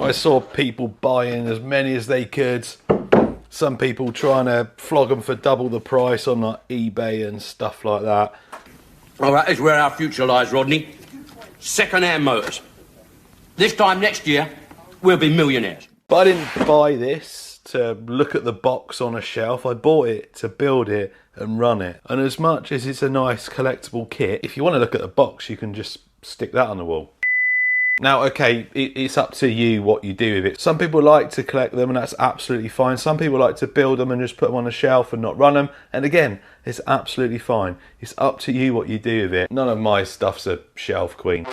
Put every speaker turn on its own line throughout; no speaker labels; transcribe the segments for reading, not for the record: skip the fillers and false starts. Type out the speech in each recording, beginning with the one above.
I saw people buying as many as they could. Some people trying to flog them for double the price on like eBay and stuff like that.
Well, that is where our future lies, Rodney. Second-hand motors. This time next year, we'll be millionaires.
But I didn't buy this to look at the box on a shelf. I bought it to build it and run it. And as much as it's a nice collectible kit, if you want to look at the box, you can just stick that on the wall. Now, okay, it's up to you what you do with it. Some people like to collect them and that's absolutely fine. Some people like to build them and just put them on a shelf and not run them. And again, it's absolutely fine. It's up to you what you do with it. None of my stuff's a shelf queen.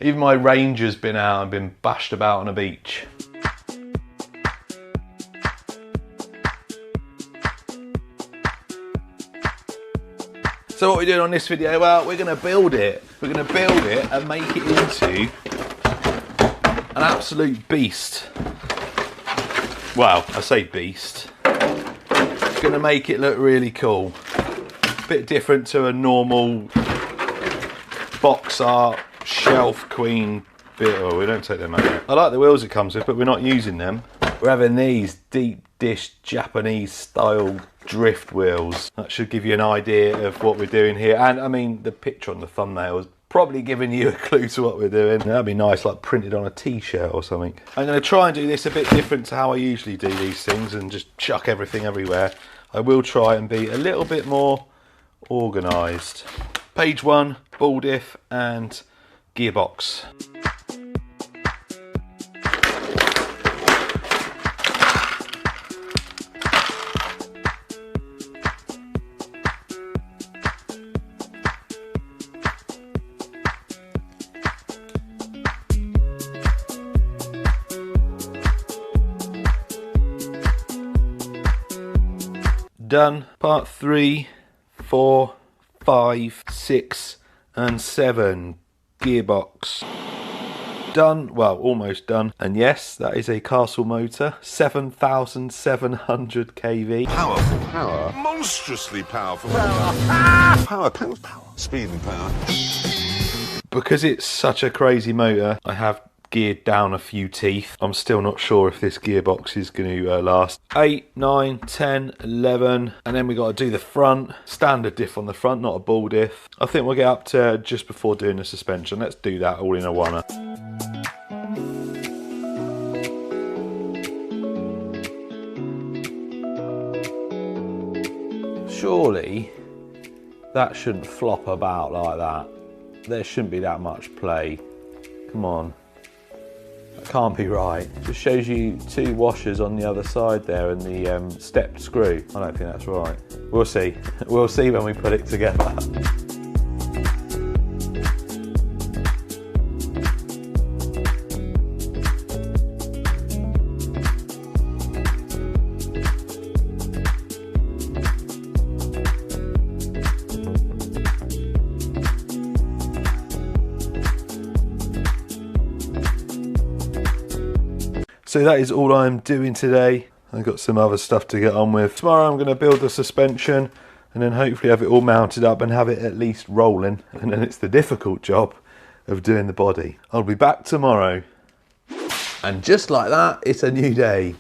Even my Ranger's been out and been bashed about on a beach. So what we're doing on this video, well, we're going to build it. We're going to build it and make it into an absolute beast. Well, I say beast. Going to make it look really cool. A bit different to a normal box art shelf queen bit. Oh, we don't take them out yet. I like the wheels it comes with, but we're not using them. We're having these deep dish Japanese style drift wheels. That should give you an idea of what we're doing here. And I mean, the picture on the thumbnail is probably giving you a clue to what we're doing. That'd be nice, like printed on a t-shirt or something. I'm going to try and do this a bit different to how I usually do these things and just chuck everything everywhere. I will try and be a little bit more organised. Page 1, ball diff and gearbox. Done. Part 3, 4, 5, 6 and 7. Gearbox. Done. Well, almost done. And yes, that is a Castle motor. 7,700 kV.
Powerful.
Power.
Monstrously powerful. Power. Speed and power.
Because it's such a crazy motor, I have geared down a few teeth. I'm still not sure if this gearbox is going to last. 8, 9, 10, 11, and then we got to do the front. Standard diff on the front, not a ball diff. I think we'll get up to just before doing the suspension. Let's do that all in a one. Surely that shouldn't flop about like that. There shouldn't be that much play. Come on. Can't be right. Just shows you 2 washers on the other side there and the stepped screw. I don't think that's right. We'll see. We'll see when we put it together. So that is all I'm doing today. I've got some other stuff to get on with. Tomorrow I'm going to build the suspension and then hopefully have it all mounted up and have it at least rolling. And then it's the difficult job of doing the body. I'll be back tomorrow. And just like that, it's a new day.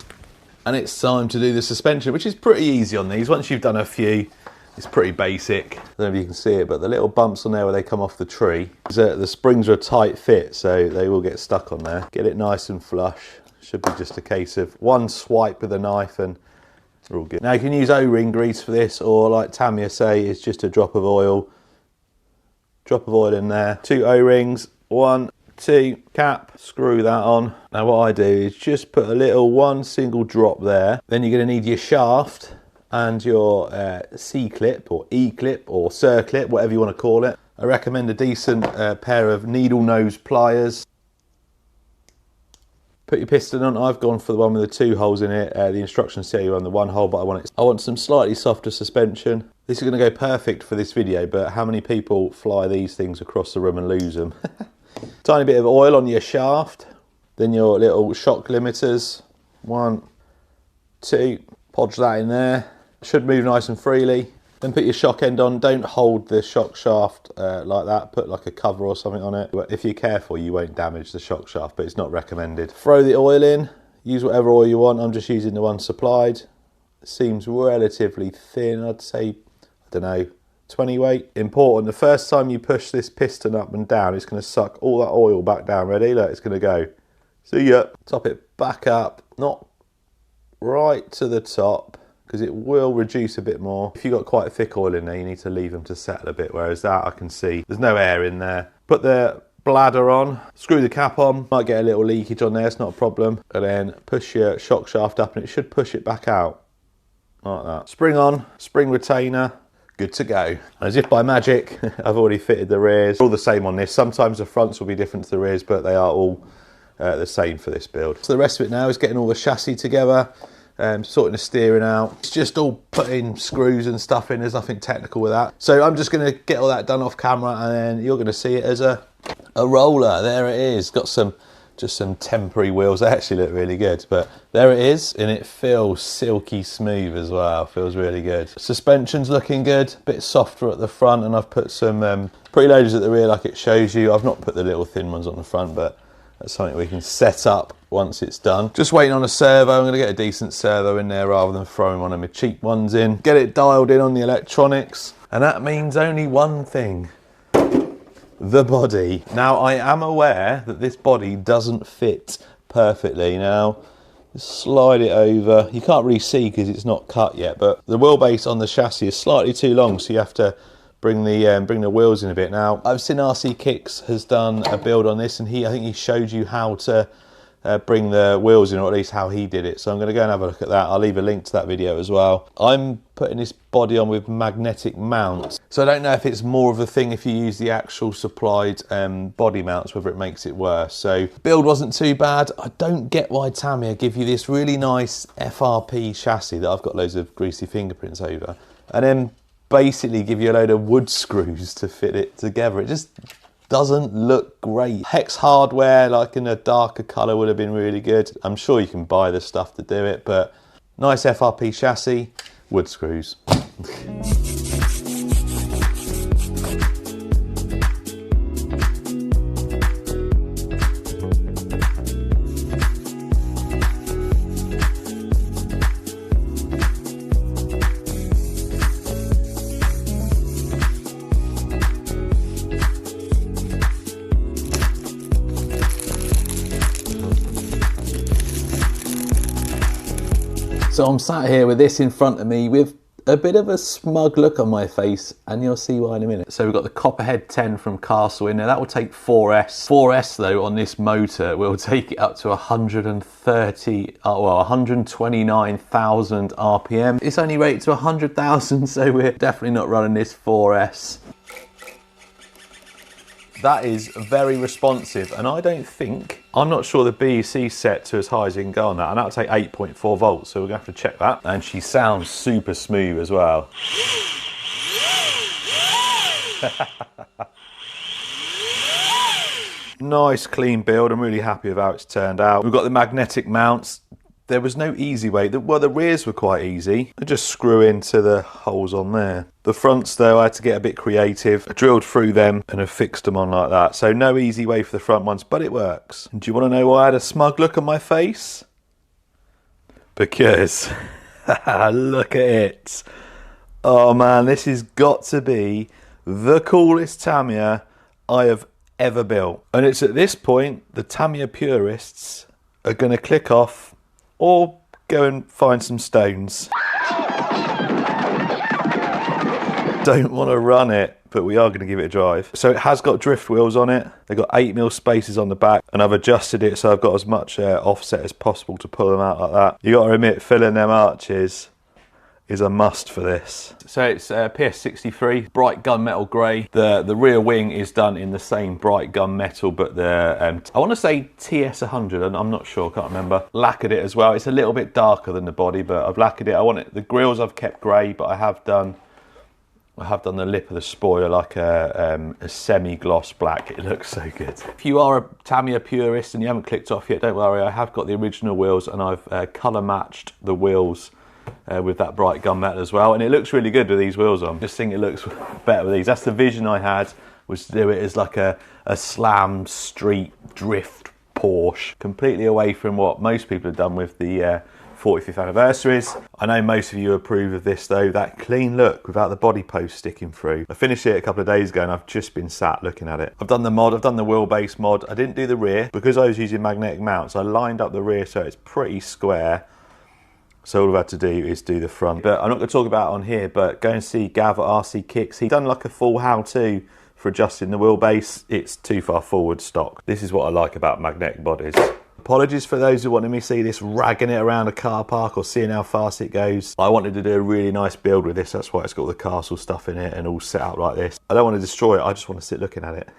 And it's time to do the suspension, which is pretty easy on these. Once you've done a few, it's pretty basic. I don't know if you can see it, but the little bumps on there where they come off the tree, the springs are a tight fit, so they will get stuck on there. Get it nice and flush. Should be just a case of one swipe with a knife and we're all good. Now you can use O-ring grease for this, or like Tamia say, it's just a drop of oil. Drop of oil in there. 2 O-rings, 1, 2, cap, screw that on. Now what I do is just put a little one single drop there. Then you're going to need your shaft and your C-clip or E-clip or circlip, whatever you want to call it. I recommend a decent pair of needle nose pliers. Put your piston on. I've gone for the one with the 2 holes in it. The instructions say you on the 1 hole, but I want some slightly softer suspension. This is going to go perfect for this video, but how many people fly these things across the room and lose them? Tiny bit of oil on your shaft, then your little shock limiters. 1, 2, podge that in there. Should move nice and freely. Then put your shock end on. Don't hold the shock shaft like that. Put like a cover or something on it. If you're careful, you won't damage the shock shaft, but it's not recommended. Throw the oil in. Use whatever oil you want. I'm just using the one supplied. It seems relatively thin. I'd say, I don't know, 20 weight. Important, the first time you push this piston up and down, it's going to suck all that oil back down. Ready? Look, it's going to go. See ya. Top it back up, not right to the top, because it will reduce a bit more. If you've got quite a thick oil in there, you need to leave them to settle a bit, whereas that I can see there's no air in there. Put the bladder on, screw the cap on, might get a little leakage on there, it's not a problem. And then push your shock shaft up and it should push it back out, like that. Spring on, spring retainer, good to go. As if by magic, I've already fitted the rears. All the same on this. Sometimes the fronts will be different to the rears, but they are all the same for this build. So the rest of it now is getting all the chassis together, sorting the steering out. It's just all putting screws and stuff in. There's nothing technical with that. So I'm just going to get all that done off camera, and then you're going to see it as a roller. There it is. Got just some temporary wheels. They actually look really good, but there it is, and it feels silky smooth as well. Feels really good. Suspension's looking good, a bit softer at the front, and I've put some preloaders at the rear like it shows you. I've not put the little thin ones on the front, but that's something we can set up once it's done. Just waiting on a servo. I'm going to get a decent servo in there rather than throwing one of my cheap ones in. Get it dialed in on the electronics, and that means only one thing: the body. Now, I am aware that this body doesn't fit perfectly. Now, slide it over. You can't really see because it's not cut yet, but the wheelbase on the chassis is slightly too long, so you have to bring the wheels in a bit. Now, I've seen RC Kicks has done a build on this, and I think he showed you how to bring the wheels in, or at least how he did it. So I'm going to go and have a look at that. I'll leave a link to that video as well. I'm putting this body on with magnetic mounts, so I don't know if it's more of a thing if you use the actual supplied body mounts, whether it makes it worse. So build wasn't too bad. I don't get why Tamiya give you this really nice FRP chassis that I've got loads of greasy fingerprints over, and then basically give you a load of wood screws to fit it together. It just doesn't look great. Hex hardware, like in a darker colour, would have been really good. I'm sure you can buy the stuff to do it, but nice FRP chassis, wood screws. So I'm sat here with this in front of me with a bit of a smug look on my face, and you'll see why in a minute. So we've got the Copperhead 10 from Castle in there. That will take 4S. 4S though on this motor will take it up to 129,000 RPM. It's only rated to 100,000, so we're definitely not running this 4S. That is very responsive, and I'm not sure the BEC's set to as high as you can go on that, and that'll take 8.4 volts, so we're gonna have to check that. And she sounds super smooth as well. Nice clean build. I'm really happy with how it's turned out. We've got the magnetic mounts. There was no easy way. Well, the rears were quite easy. I just screw into the holes on there. The fronts, though, I had to get a bit creative. I drilled through them and have fixed them on like that. So no easy way for the front ones, but it works. And do you want to know why I had a smug look on my face? Because, look at it. Oh man, this has got to be the coolest Tamiya I have ever built. And it's at this point, the Tamiya purists are going to click off or go and find some stones. Don't want to run it, but we are going to give it a drive. So it has got drift wheels on it. They've got 8mm spaces on the back, and I've adjusted it so I've got as much offset as possible to pull them out like that. You got to admit, filling them arches is a must for this. So it's PS63, bright gunmetal grey. The rear wing is done in the same bright gunmetal, but the I want to say TS100, and I'm not sure, can't remember. Lacquered it as well. It's a little bit darker than the body, but I've lacquered it. I want it. The grills I've kept grey, but I have done the lip of the spoiler like a semi-gloss black. It looks so good. If you are a Tamiya purist and you haven't clicked off yet, don't worry. I have got the original wheels, and I've colour matched the wheels with that bright gunmetal as well, and it looks really good with these wheels on. Just think it looks better with these. That's the vision I had, was to do it as like a slam street drift Porsche, completely away from what most people have done with the 45th anniversaries. I know most of you approve of this though, that clean look without the body post sticking through. I finished it a couple of days ago and I've just been sat looking at it. I've done the mod, I've done the wheelbase mod. I didn't do the rear because I was using magnetic mounts. I lined up the rear so it's pretty square. So all I've had to do is do the front. But I'm not going to talk about it on here, but go and see Gav at RC Kicks. He's done like a full how-to for adjusting the wheelbase. It's too far forward stock. This is what I like about magnetic bodies. Apologies for those who wanted me to see this ragging it around a car park or seeing how fast it goes. I wanted to do a really nice build with this. That's why it's got all the castle stuff in it and all set up like this. I don't want to destroy it. I just want to sit looking at it.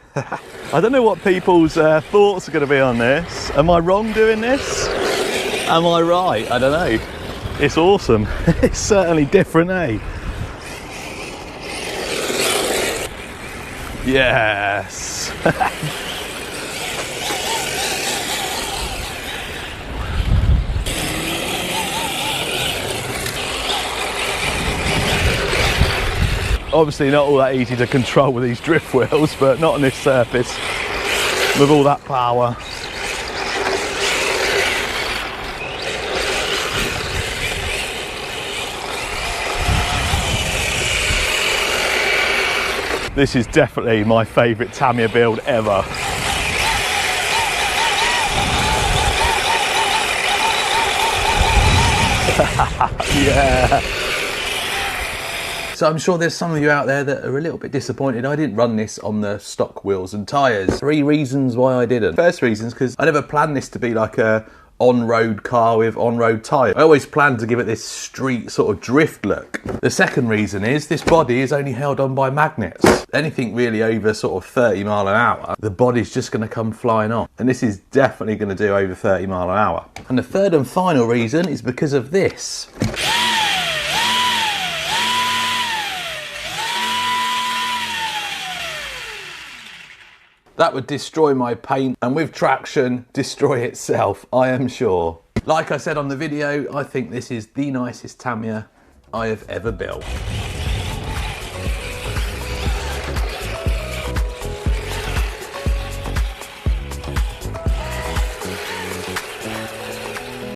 I don't know what people's thoughts are going to be on this. Am I wrong doing this? Am I right? I don't know. It's awesome. It's certainly different, eh? Yes. Obviously not all that easy to control with these drift wheels, but not on this surface with all that power. This is definitely my favourite Tamiya build ever. Yeah. So I'm sure there's some of you out there that are a little bit disappointed I didn't run this on the stock wheels and tyres. 3 reasons why I didn't. First reason is because I never planned this to be like a on-road car with on-road tyre. I always planned to give it this street sort of drift look. The second reason is this body is only held on by magnets. Anything really over sort of 30 mile an hour, the body's just going to come flying off. And this is definitely going to do over 30 mile an hour. And the third and final reason is because of this. That would destroy my paint, and with traction, destroy itself, I am sure. Like I said on the video, I think this is the nicest Tamiya I have ever built.